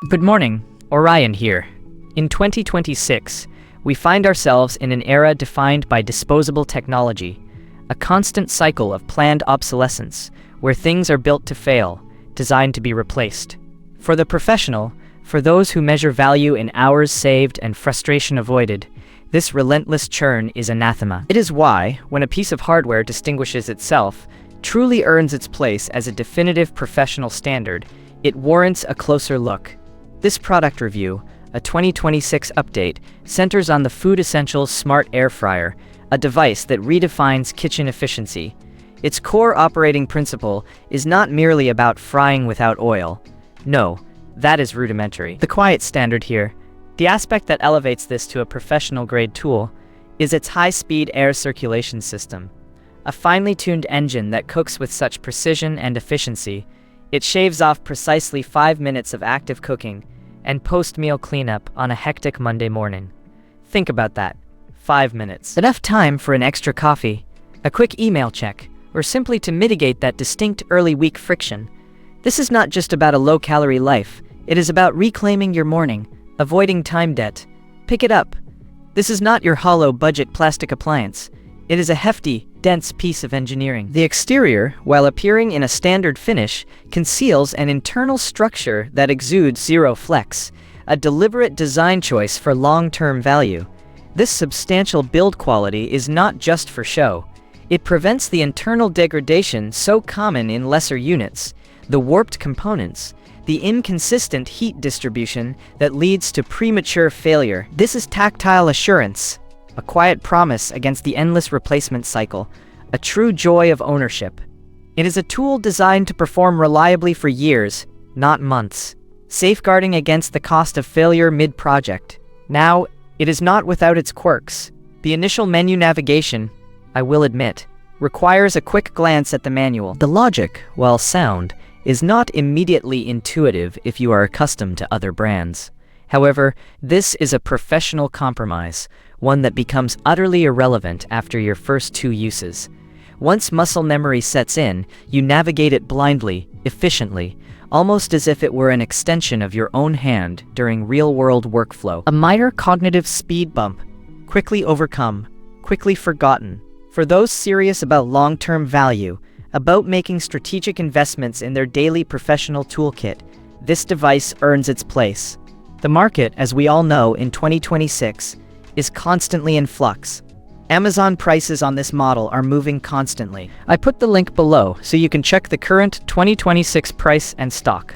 Good morning, Orion here. In 2026, we find ourselves in an era defined by disposable technology, a constant cycle of planned obsolescence, where things are built to fail, designed to be replaced. For the professional, for those who measure value in hours saved and frustration avoided, this relentless churn is anathema. It is why, when a piece of hardware distinguishes itself, truly earns its place as a definitive professional standard, it warrants a closer look. This product review, a 2026 update, centers on the Food Essentials Smart Air Fryer, a device that redefines kitchen efficiency. Its core operating principle is not merely about frying without oil. No, that is rudimentary. The quiet standard here, the aspect that elevates this to a professional-grade tool, is its high-speed air circulation system. A finely tuned engine that cooks with such precision and efficiency, it shaves off precisely 5 minutes of active cooking and post-meal cleanup on a hectic Monday morning. Think about that. 5 minutes. Enough time for an extra coffee, a quick email check, or simply to mitigate that distinct early week friction. This is not just about a low-calorie life. It is about reclaiming your morning, avoiding time debt. Pick it up. This is not your hollow budget plastic appliance. It is a hefty, dense piece of engineering. The exterior, while appearing in a standard finish, conceals an internal structure that exudes zero flex, a deliberate design choice for long-term value. This substantial build quality is not just for show. It prevents the internal degradation so common in lesser units, the warped components, the inconsistent heat distribution that leads to premature failure. This is tactile assurance, a quiet promise against the endless replacement cycle, a true joy of ownership. It is a tool designed to perform reliably for years, not months, safeguarding against the cost of failure mid-project. Now, it is not without its quirks. The initial menu navigation, I will admit, requires a quick glance at the manual. The logic, while sound, is not immediately intuitive if you are accustomed to other brands. However, this is a professional compromise, one that becomes utterly irrelevant after your first 2 uses. Once muscle memory sets in, you navigate it blindly, efficiently, almost as if it were an extension of your own hand during real-world workflow. A minor cognitive speed bump, quickly overcome, quickly forgotten. For those serious about long-term value, about making strategic investments in their daily professional toolkit, this device earns its place. The market, as we all know, in 2026, is constantly in flux. Amazon prices on this model are moving constantly. I put the link below so you can check the current 2026 price and stock.